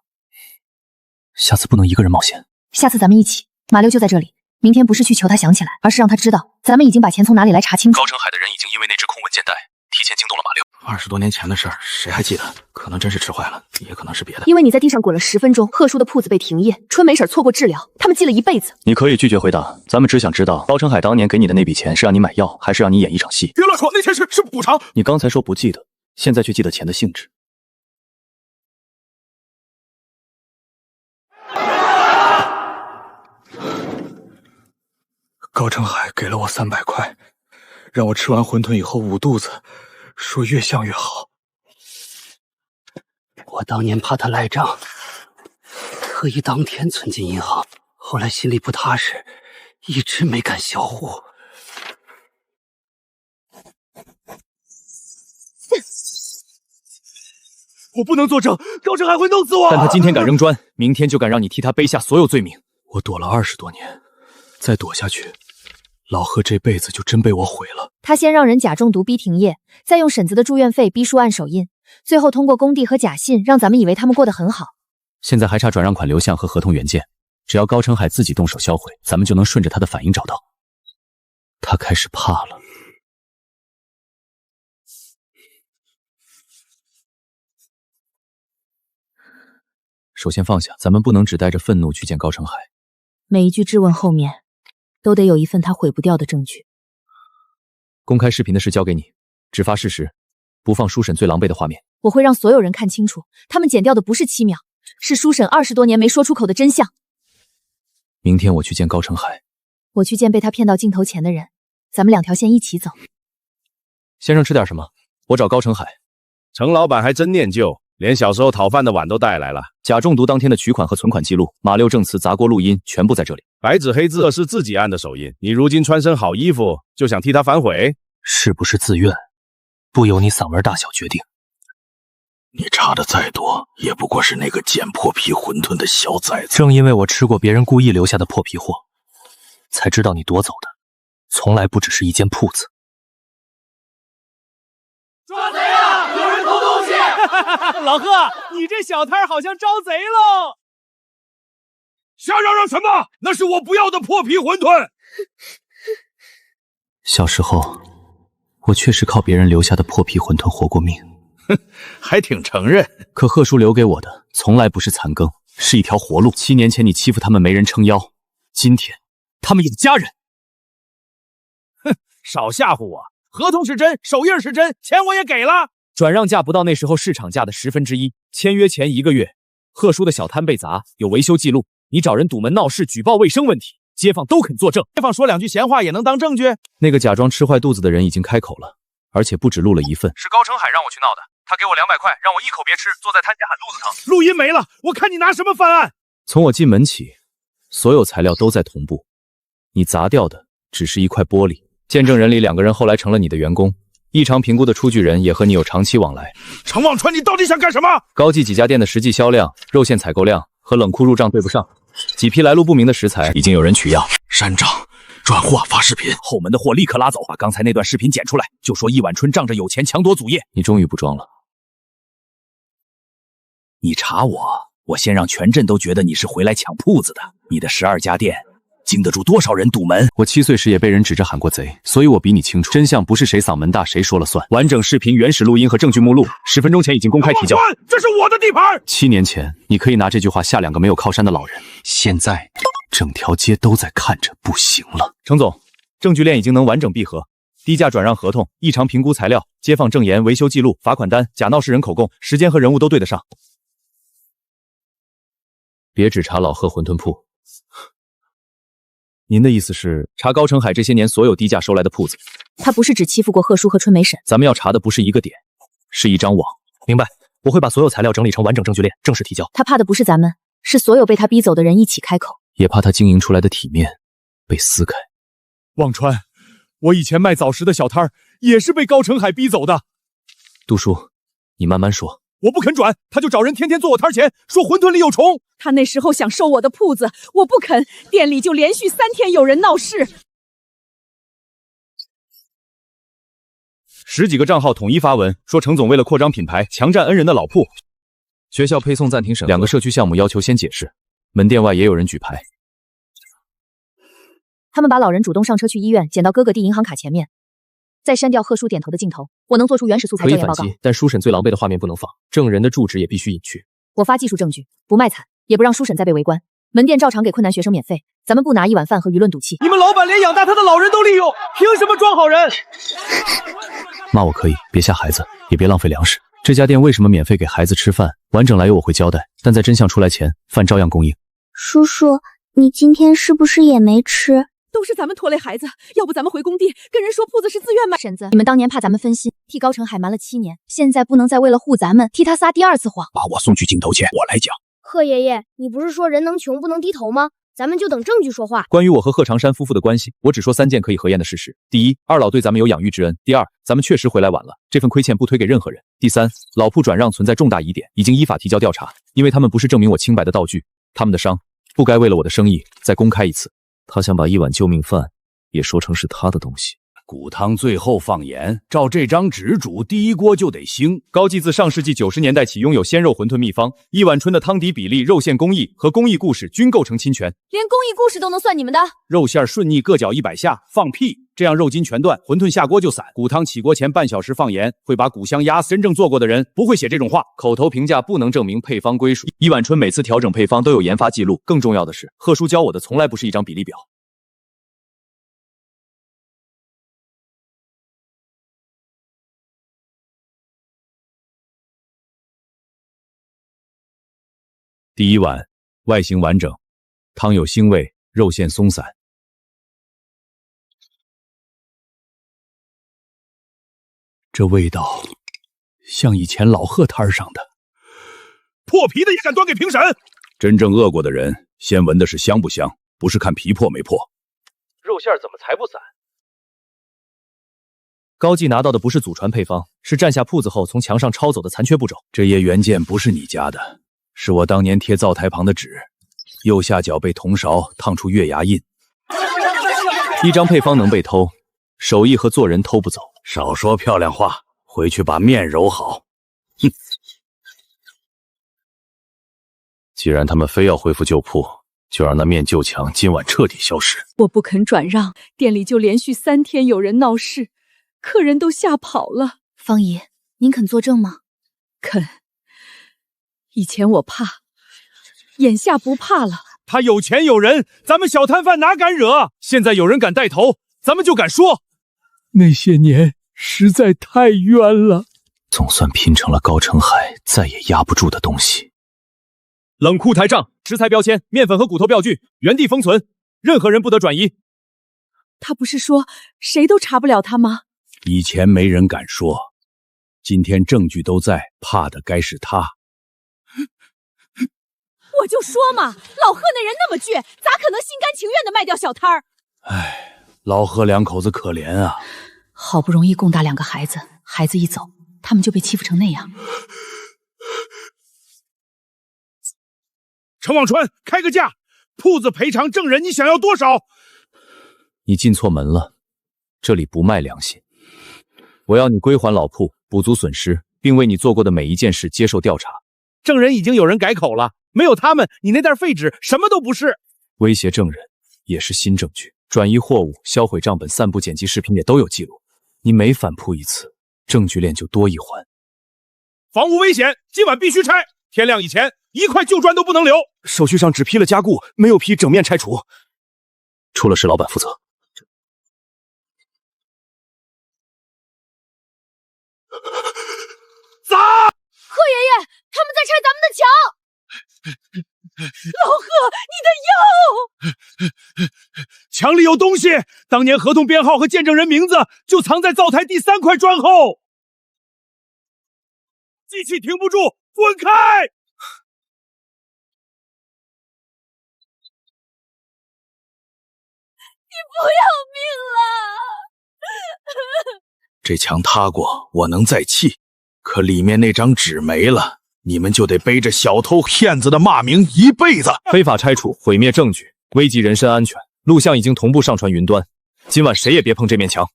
下次不能一个人冒险。下次咱们一起。马六就在这里，明天不是去求他想起来，而是让他知道咱们已经把钱从哪里来查清楚。高澄海的人已经因为那只空文件袋提前惊动了马六。20多年前的事儿，谁还记得？可能真是吃坏了，也可能是别的。因为你在地上滚了10分钟，贺叔的铺子被停业，春梅婶错过治疗，他们记了一辈子。你可以拒绝回答，咱们只想知道高澄海当年给你的那笔钱是让你买药，还是让你演一场戏？别乱说，那钱是补偿。你刚才说不记得，现在却记得钱的性质。高澄海给了我300块，让我吃完馄饨以后捂肚子，说越像越好。我当年怕他赖账，特意当天存进银行，后来心里不踏实，一直没敢销户。我不能作证，高澄海会弄死我。但他今天敢扔砖，明天就敢让你替他背下所有罪名。我躲了20多年，再躲下去，老贺这辈子就真被我毁了。他先让人假中毒逼停业，再用婶子的住院费逼书按手印，最后通过工地和假信让咱们以为他们过得很好。现在还差转让款流向和合同原件，只要高澄海自己动手销毁，咱们就能顺着他的反应找到。他开始怕了。首先放下，咱们不能只带着愤怒去见高澄海。每一句质问后面，都得有一份他毁不掉的证据。公开视频的事交给你，只发事实，不放书审最狼狈的画面。我会让所有人看清楚，他们剪掉的不是7秒，是书审20多年没说出口的真相。明天我去见高澄海，我去见被他骗到镜头前的人，咱们2条线一起走。先生吃点什么？我找高澄海。程老板还真念旧，连小时候讨饭的碗都带来了。假中毒当天的取款和存款记录，马六证词、砸锅录音全部在这里。白纸黑字，这是自己按的手印。你如今穿身好衣服，就想替他反悔？是不是自愿，不由你嗓门大小决定。你查的再多，也不过是那个捡破皮馄饨的小崽子。正因为我吃过别人故意留下的破皮货，才知道你夺走的从来不只是一间铺子。抓贼啊！有人偷东西！老贺，你这小摊好像招贼喽！瞎嚷嚷什么？那是我不要的破皮馄饨。小时候，我确实靠别人留下的破皮馄饨活过命。哼，还挺承认。可贺叔留给我的从来不是残羹，是一条活路。7年前你欺负他们没人撑腰，今天他们有家人。哼，少吓唬我！合同是真，手印是真，钱我也给了。转让价不到那时候市场价的1/10，签约前1个月，贺叔的小摊被砸，有维修记录。你找人堵门闹事，举报卫生问题，街坊都肯作证。街坊说2句闲话也能当证据？那个假装吃坏肚子的人已经开口了，而且不止录了1份。是高澄海让我去闹的，他给我200块，让我一口别吃，坐在摊前喊肚子疼。录音没了，我看你拿什么翻案？从我进门起，所有材料都在同步，你砸掉的只是一块玻璃。见证人里2个人后来成了你的员工，异常评估的出具人也和你有长期往来。程望川，你到底想干什么？高记几家店的实际销量、肉馅采购量和冷库入账对不上，几批来路不明的食材已经有人取样、删账、转货、发视频，后门的货立刻拉走，把刚才那段视频剪出来，就说易晚春仗着有钱强夺祖业。你终于不装了。你查我先让全镇都觉得你是回来抢铺子的。你的12家店经得住多少人堵门？我7岁时也被人指着喊过贼，所以我比你清楚，真相不是谁嗓门大谁说了算。完整视频、原始录音和证据目录，10分钟前已经公开提交。这是我的地盘。7年前，你可以拿这句话吓2个没有靠山的老人。现在，整条街都在看着，不行了。程总，证据链已经能完整闭合，低价转让合同、异常评估材料、街坊证言、维修记录、罚款单、假闹事人口供，时间和人物都对得上。别只查老贺馄饨铺。您的意思是查高澄海这些年所有低价收来的铺子？他不是只欺负过贺叔和春梅婶，咱们要查的不是一个点，是一张网。明白，我会把所有材料整理成完整证据链，正式提交。他怕的不是咱们，是所有被他逼走的人一起开口，也怕他经营出来的体面被撕开。忘川，我以前卖枣食的小摊也是被高澄海逼走的。杜叔，你慢慢说。我不肯转，他就找人天天坐我摊前，说馄饨里有虫。他那时候想收我的铺子，我不肯，店里就连续3天有人闹事。10几个账号统一发文说程总为了扩张品牌，强占恩人的老铺。学校配送暂停审核，2个社区项目要求先解释。门店外也有人举牌。他们把老人主动上车去医院，捡到哥哥弟银行卡前面，再删掉贺叔点头的镜头。我能做出原始素材可以证言报告，反击，但书审最狼狈的画面不能放，证人的住址也必须隐去。我发技术证据，不卖惨，也不让书审再被围观。门店照常给困难学生免费，咱们不拿一碗饭和舆论赌气。你们老板连养大他的老人都利用，凭什么装好人？骂我可以，别吓孩子，也别浪费粮食。这家店为什么免费给孩子吃饭？完整来由我会交代，但在真相出来前，饭照样供应。叔叔，你今天是不是也没吃？都是咱们拖累孩子，要不咱们回工地跟人说铺子是自愿买。婶子，你们当年怕咱们分心，替高成海瞒了7年，现在不能再为了护咱们替他撒第2次谎。把我送去镜头前，我来讲。贺爷爷，你不是说人能穷不能低头吗？咱们就等证据说话。关于我和贺长山夫妇的关系，我只说3件可以核验的事实：第一，二老对咱们有养育之恩；第二，咱们确实回来晚了，这份亏欠不推给任何人；第三，老铺转让存在重大疑点，已经依法提交调查，因为他们不是证明我清白的道具，他们的伤不该为了我的生意再公开一次。他想把一碗救命饭也说成是他的东西。骨汤最后放盐，照这张纸煮，第一锅就得腥。高记自上世纪90年代起拥有鲜肉馄饨秘方，一碗春的汤底比例、肉馅工艺和工艺故事均构成侵权。连工艺故事都能算你们的？肉馅顺逆各搅100下，放屁，这样肉筋全断，馄饨下锅就散。骨汤起锅前半小时放盐，会把骨香压死。真正做过的人不会写这种话，口头评价不能证明配方归属。一碗春每次调整配方都有研发记录，更重要的是，贺叔教我的从来不是一张比例表。第一碗，外形完整，汤有腥味，肉馅松散。这味道像以前老贺摊上的。破皮的也敢端给评审？真正饿过的人，先闻的是香不香，不是看皮破没破。肉馅怎么才不散？高记拿到的不是祖传配方，是占下铺子后从墙上抄走的残缺步骤。这页原件不是你家的。是我当年贴灶台旁的纸，右下角被铜勺烫出月牙印。一张配方能被偷，手艺和做人偷不走。少说漂亮话，回去把面揉好。哼！既然他们非要恢复旧铺，就让那面旧墙今晚彻底消失。我不肯转让，店里就连续3天有人闹事，客人都吓跑了。方姨，您肯作证吗？肯。以前我怕，眼下不怕了。他有钱有人，咱们小摊贩哪敢惹？现在有人敢带头，咱们就敢说。那些年实在太冤了，总算拼成了高成海再也压不住的东西。冷库台账，食材标签、面粉和骨头标具原地封存，任何人不得转移。他不是说谁都查不了他吗？以前没人敢说，今天证据都在，怕的该是他。我就说嘛，老贺那人那么倔，咋可能心甘情愿的卖掉小摊儿？唉，老贺两口子可怜啊！好不容易供大2个孩子，孩子一走，他们就被欺负成那样。程望川，开个价，铺子赔偿证人，你想要多少？你进错门了，这里不卖良心。我要你归还老铺，补足损失，并为你做过的每一件事接受调查。证人已经有人改口了。没有他们，你那袋废纸什么都不是。威胁证人也是新证据，转移货物、销毁账本、散布剪辑视频也都有记录。你每反铺一次，证据链就多一环。房屋危险，今晚必须拆，天亮以前1块旧砖都不能留。手续上只批了加固，没有批整面拆除。出了事，老板负责。砸！贺爷爷，他们在拆咱们的墙！老贺，你的药！墙里有东西，当年合同编号和见证人名字就藏在灶台第3块砖后。机器停不住，滚开！你不要命了！这墙塌过，我能再砌，可里面那张纸没了。你们就得背着小偷骗子的骂名一辈子。非法拆除、毁灭证据，危及人身安全。录像已经同步上传云端，今晚谁也别碰这面墙。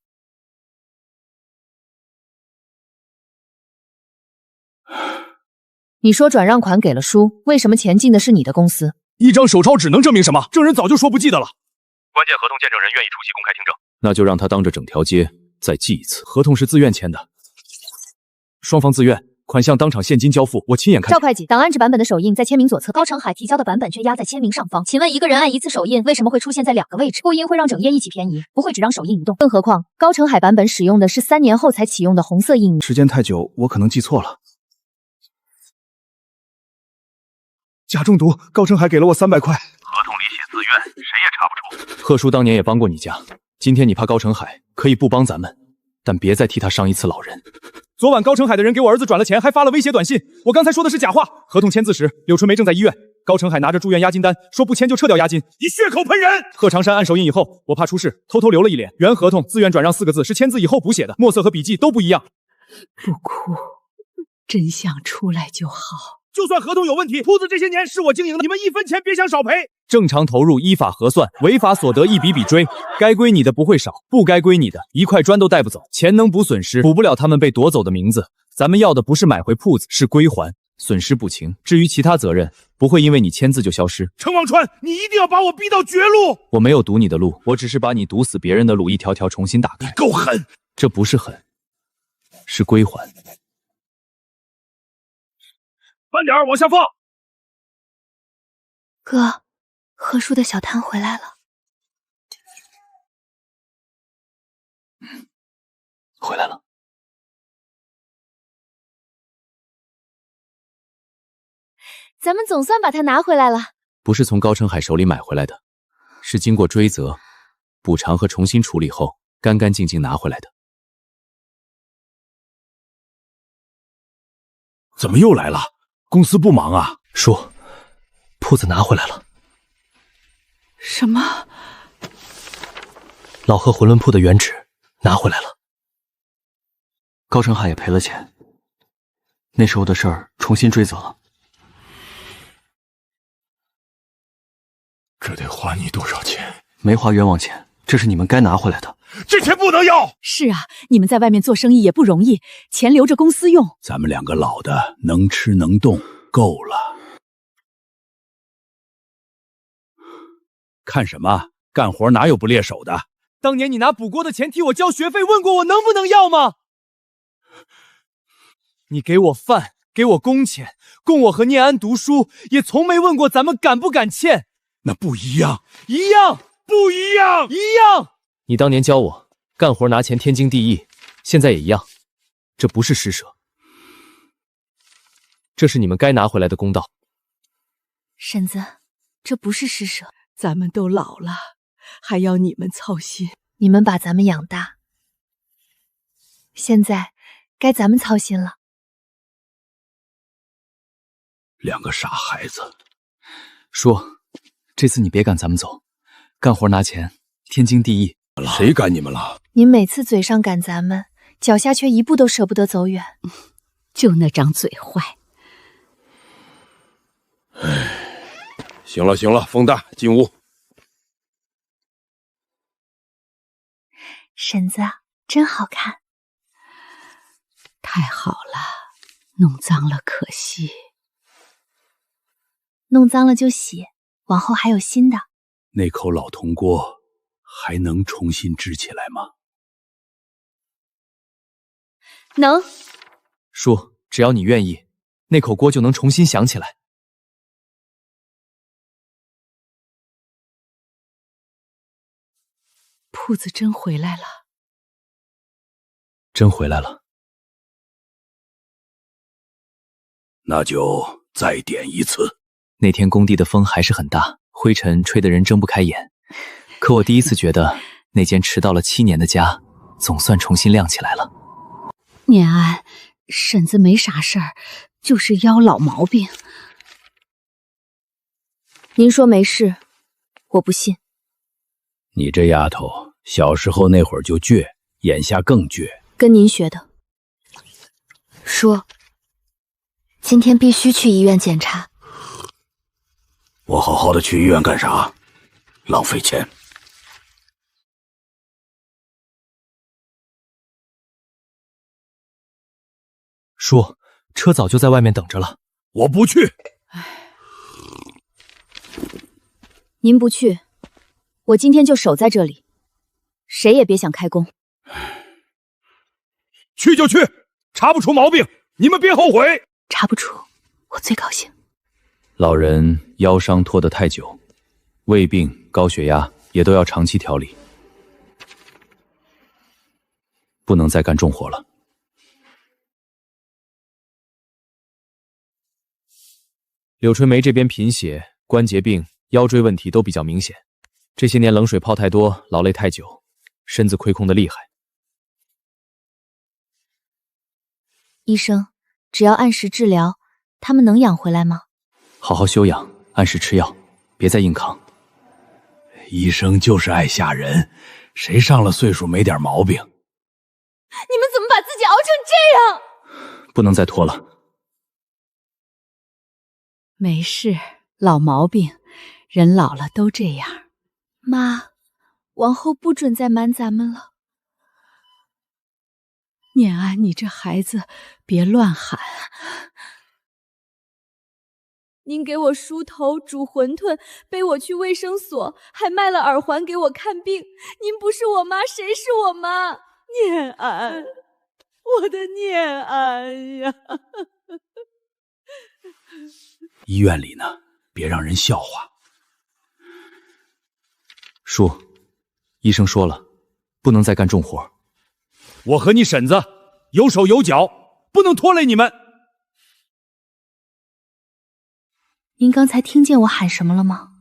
你说转让款给了叔，为什么钱进的是你的公司？一张手抄纸能证明什么？证人早就说不记得了。关键合同见证人愿意出席公开听证，那就让他当着整条街再记一次。合同是自愿签的，双方自愿，款项当场现金交付，我亲眼看。赵会计，档案纸版本的手印在签名左侧，高成海提交的版本却压在签名上方。请问一个人按一次手印，为什么会出现在2个位置？复印会让整页一起偏移，不会只让手印移动。更何况高成海版本使用的是3年后才启用的红色印泥。时间太久，我可能记错了。钾中毒，高成海给了我300块。合同里写自愿，谁也查不出。贺叔当年也帮过你家，今天你怕高成海可以不帮咱们，但别再替他伤一次老人。昨晚高成海的人给我儿子转了钱，还发了威胁短信。我刚才说的是假话。合同签字时，柳春梅正在医院。高成海拿着住院押金单，说不签就撤掉押金。你血口喷人！贺长山按手印以后，我怕出事，偷偷留了一脸。原合同自愿转让4个字是签字以后补写的，墨色和笔迹都不一样。不哭，真相出来就好。就算合同有问题，铺子这些年是我经营的，你们1分钱别想少赔。正常投入依法核算，违法所得一笔笔追，该归你的不会少，不该归你的1块砖都带不走。钱能补损失，补不了他们被夺走的名字。咱们要的不是买回铺子，是归还，损失不情。至于其他责任，不会因为你签字就消失。程望川，你一定要把我逼到绝路！我没有堵你的路，我只是把你堵死别人的路一条条重新打开。你够狠！这不是狠，是归还。慢点，往下放。哥，何叔的小摊回来了。回来了。咱们总算把它拿回来了。不是从高成海手里买回来的，是经过追责、补偿和重新处理后，干干净净拿回来的。怎么又来了？公司不忙啊？叔，铺子拿回来了。什么？老贺魂轮铺的原址拿回来了。高成海也赔了钱，那时候的事儿重新追责了。这得花你多少钱？没花冤枉钱，这是你们该拿回来的。这钱不能要！是啊，你们在外面做生意也不容易，钱留着公司用。咱们2个老的能吃能动，够了。看什么？干活哪有不猎手的？当年你拿补锅的钱替我交学费，问过我能不能要吗？你给我饭，给我工钱，供我和念安读书，也从没问过咱们敢不敢欠。那不一样，一样，不一样，一样。你当年教我干活拿钱天经地义，现在也一样。这不是施舍，这是你们该拿回来的公道。婶子，这不是施舍，咱们都老了，还要你们操心。你们把咱们养大，现在该咱们操心了。2个傻孩子。说，这次你别赶咱们走，干活拿钱天经地义。谁赶你们了？您每次嘴上赶咱们，脚下却一步都舍不得走远。就那张嘴坏。行了行了，风大，进屋。婶子，真好看。太好了，弄脏了可惜。弄脏了就洗，往后还有新的。那口老铜锅还能重新支起来吗？能。叔，只要你愿意，那口锅就能重新响起来。铺子真回来了。真回来了。那就再点一次。那天工地的风还是很大，灰尘吹得人睁不开眼。可我第一次觉得那间迟到了7年的家，总算重新亮起来了。念安，婶子没啥事儿，就是腰老毛病。您说没事，我不信。你这丫头，小时候那会儿就倔，眼下更倔。跟您学的。说，今天必须去医院检查。我好好的去医院干啥？浪费钱。叔，车早就在外面等着了。我不去。您不去，我今天就守在这里，谁也别想开工。去就去，查不出毛病，你们别后悔。查不出，我最高兴。老人腰伤拖得太久，胃病、高血压也都要长期调理，不能再干重活了。柳春梅这边贫血、关节病、腰椎问题都比较明显，这些年冷水泡太多，劳累太久，身子亏空的厉害。医生，只要按时治疗，他们能养回来吗？好好休养，按时吃药，别再硬扛。医生就是爱吓人，谁上了岁数没点毛病？你们怎么把自己熬成这样？不能再拖了。没事，老毛病，人老了都这样。妈，往后不准再瞒咱们了。念安，你这孩子别乱喊。您给我梳头、煮馄饨，背我去卫生所，还卖了耳环给我看病。您不是我妈，谁是我妈？念安，我的念安呀！医院里呢，别让人笑话。叔，医生说了，不能再干重活。我和你婶子有手有脚，不能拖累你们。您刚才听见我喊什么了吗？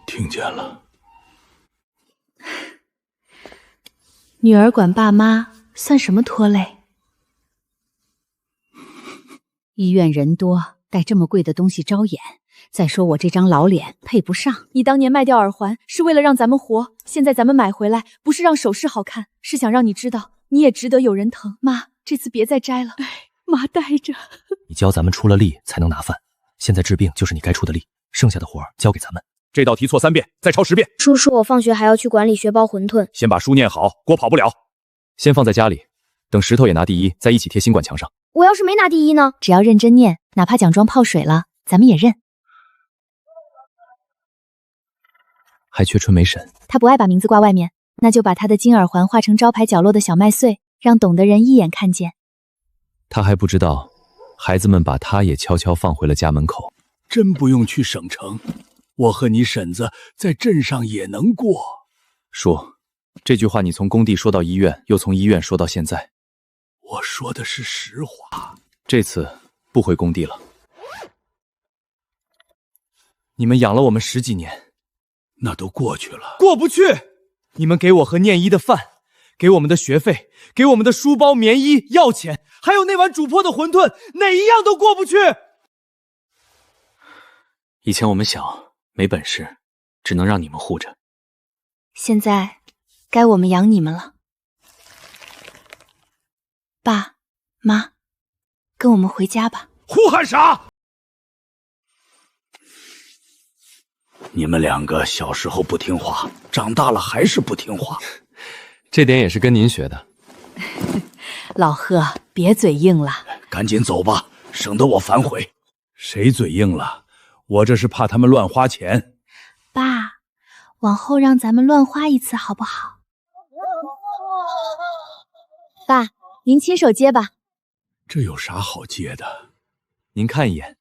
听见了。女儿管爸妈算什么拖累？医院人多，带这么贵的东西招眼。再说我这张老脸配不上。你当年卖掉耳环是为了让咱们活，现在咱们买回来不是让首饰好看，是想让你知道你也值得有人疼。妈，这次别再摘了。妈带着。你教咱们出了力才能拿饭，现在治病就是你该出的力，剩下的活交给咱们。这道题错3遍，再抄10遍。叔叔，我放学还要去馆里学包馄饨。先把书念好，锅跑不了。先放在家里，等石头也拿第一，再一起贴新馆墙上。我要是没拿第一呢？只要认真念，哪怕奖状泡水了，咱们也认。还缺春梅婶，他不爱把名字挂外面，那就把他的金耳环画成招牌角落的小麦穗，让懂的人一眼看见。他还不知道，孩子们把他也悄悄放回了家门口。真不用去省城，我和你婶子在镇上也能过。叔，这句话你从工地说到医院，又从医院说到现在。我说的是实话。这次不回工地了。你们养了我们10几年，那都过去了。过不去！你们给我和念一的饭，给我们的学费，给我们的书包、棉衣、药钱，还有那碗煮破的馄饨，哪一样都过不去。以前我们小，没本事，只能让你们护着。现在该我们养你们了。爸妈，跟我们回家吧。胡喊啥？你们2个小时候不听话，长大了还是不听话。这点也是跟您学的。老贺，别嘴硬了，赶紧走吧，省得我反悔。谁嘴硬了？我这是怕他们乱花钱。爸，往后让咱们乱花一次好不好？爸，您亲手接吧。这有啥好接的？您看一眼。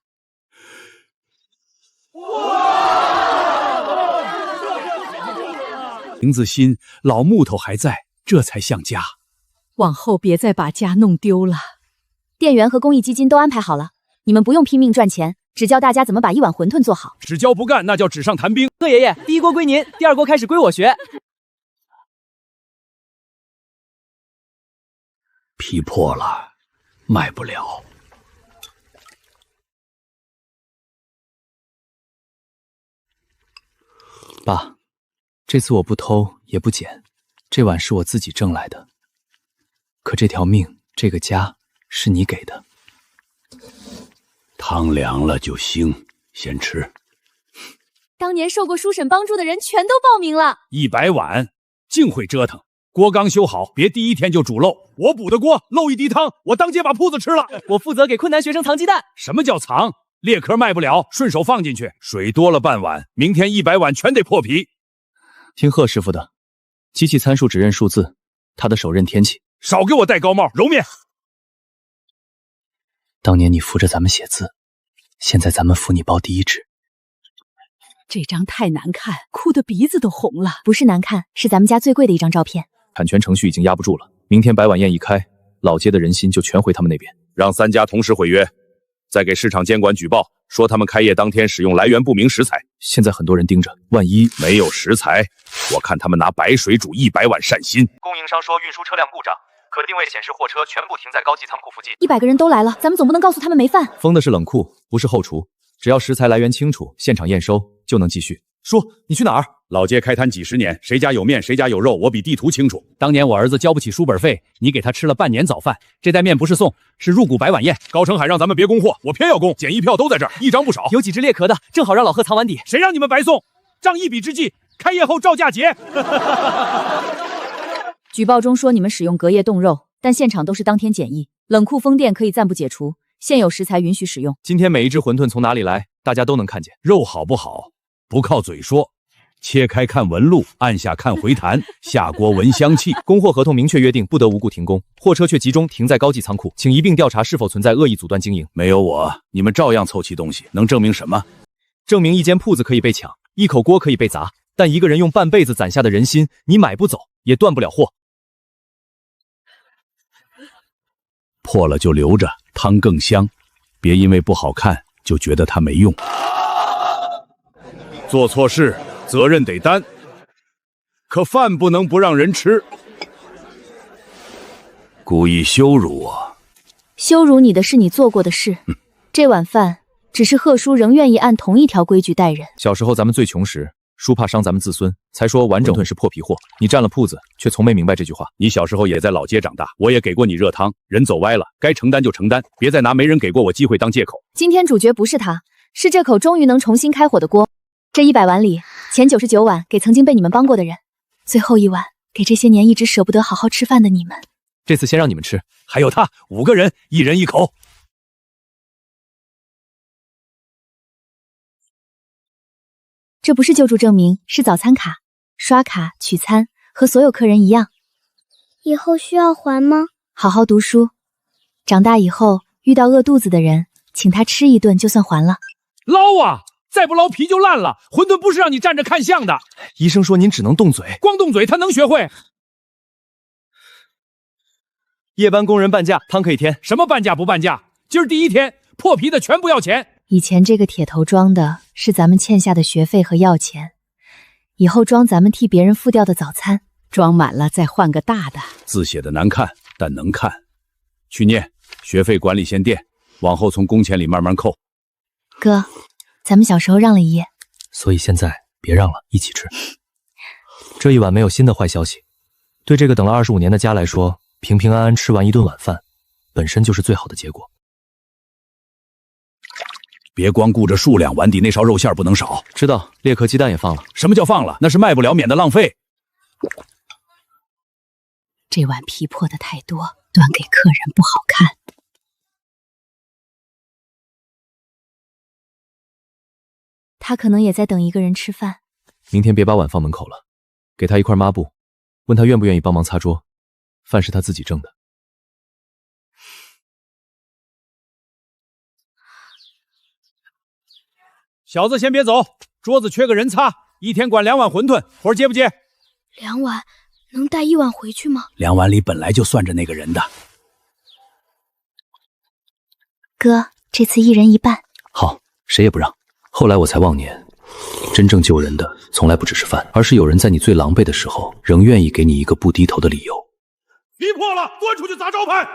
林子新，老木头还在，这才像家。往后别再把家弄丢了。店员和公益基金都安排好了，你们不用拼命赚钱，只教大家怎么把一碗馄饨做好。只教不干，那叫纸上谈兵。贺爷爷，第1锅归您，第2锅开始归我学。皮破了，卖不了。爸，这次我不偷也不捡，这碗是我自己挣来的。可这条命，这个家是你给的。汤凉了就腥，先吃。当年受过叔婶帮助的人全都报名了。100碗，净会折腾。锅刚修好，别第一天就煮漏。我补的锅漏一滴汤，我当街把铺子吃了。我负责给困难学生藏鸡蛋。什么叫藏？裂壳卖不了，顺手放进去，水多了半碗，明天100碗全得破皮。听贺师傅的，机器参数只认数字，他的手认天气。少给我戴高帽，揉面。当年你扶着咱们写字，现在咱们扶你包第一纸。这张太难看，哭得鼻子都红了。不是难看，是咱们家最贵的一张照片。产权程序已经压不住了，明天白晚宴一开，老街的人心就全回他们那边。让3家同时毁约，再给市场监管举报，说他们开业当天使用来源不明食材。现在很多人盯着，万一没有食材，我看他们拿白水煮100碗鳝心。供应商说运输车辆故障，可定位显示货车全部停在高级仓库附近。100个人都来了，咱们总不能告诉他们没饭。封的是冷库，不是后厨，只要食材来源清楚，现场验收就能继续。叔，你去哪儿？老街开摊几十年，谁家有面谁家有肉，我比地图清楚。当年我儿子交不起书本费，你给他吃了半年早饭。这袋面不是送，是入股白晚宴。高成海让咱们别供货，我偏要供。简易票都在这儿，一张不少。有几只裂壳的，正好让老贺藏碗底。谁让你们白送？仗一笔之际，开业后照价结。举报中说你们使用隔夜冻肉，但现场都是当天检疫，冷库封店可以暂不解除，现有食材允许使用。今天每一只馄饨从哪里来，大家都能看见。肉好不好，不靠嘴说。切开看纹路，按下看回弹，下锅闻香气。供货合同明确约定不得无故停工，货车却集中停在高级仓库，请一并调查是否存在恶意阻断经营。没有我，你们照样凑齐东西，能证明什么？证明一间铺子可以被抢，一口锅可以被砸，但一个人用半辈子攒下的人心，你买不走，也断不了货。破了就留着，汤更香。别因为不好看就觉得它没用。做错事责任得担，可饭不能不让人吃。故意羞辱我，羞辱你的是你做过的事。这碗饭只是贺叔仍愿意按同一条规矩待人。小时候咱们最穷时，叔怕伤咱们自尊，才说完整馄饨是破皮货。你占了铺子，却从没明白这句话。你小时候也在老街长大，我也给过你热汤。人走歪了，该承担就承担，别再拿没人给过我机会当借口。今天主角不是他，是这口终于能重新开火的锅。这100碗里，前99碗给曾经被你们帮过的人，最后1碗给这些年一直舍不得好好吃饭的你们。这次先让你们吃，还有他5个人，1人1口。这不是救助证明，是早餐卡，刷卡取餐，和所有客人一样。以后需要还吗？好好读书，长大以后遇到饿肚子的人，请他吃一顿就算还了。捞啊！再不捞皮就烂了。馄饨不是让你站着看相的。医生说您只能动嘴，光动嘴他能学会？夜班工人半价，汤可以添。什么半价不半价？今儿第一天，破皮的全部要钱。以前这个铁头装的是咱们欠下的学费和药钱，以后装咱们替别人付掉的早餐。装满了再换个大的。字写的难看，但能看。去念，学费管理先垫，往后从工钱里慢慢扣。哥，咱们小时候让了一夜，所以现在别让了，一起吃。这一碗没有新的坏消息，对这个等了25年的家来说，平平安安吃完一顿晚饭，本身就是最好的结果。别光顾着数量，碗底那勺肉馅不能少。知道，裂壳鸡蛋也放了。什么叫放了？那是卖不了，免得浪费。这碗皮破的太多，端给客人不好看。他可能也在等一个人吃饭。明天别把碗放门口了，给他一块抹布，问他愿不愿意帮忙擦桌。饭是他自己挣的。小子先别走，桌子缺个人擦，一天管2碗馄饨，活接不接？2碗能带1碗回去吗？2碗里本来就算着那个人的。哥，这次1人1半。好，谁也不让。后来我才忘年，真正救人的从来不只是饭，而是有人在你最狼狈的时候，仍愿意给你一个不低头的理由。皮破了，端出去砸招牌。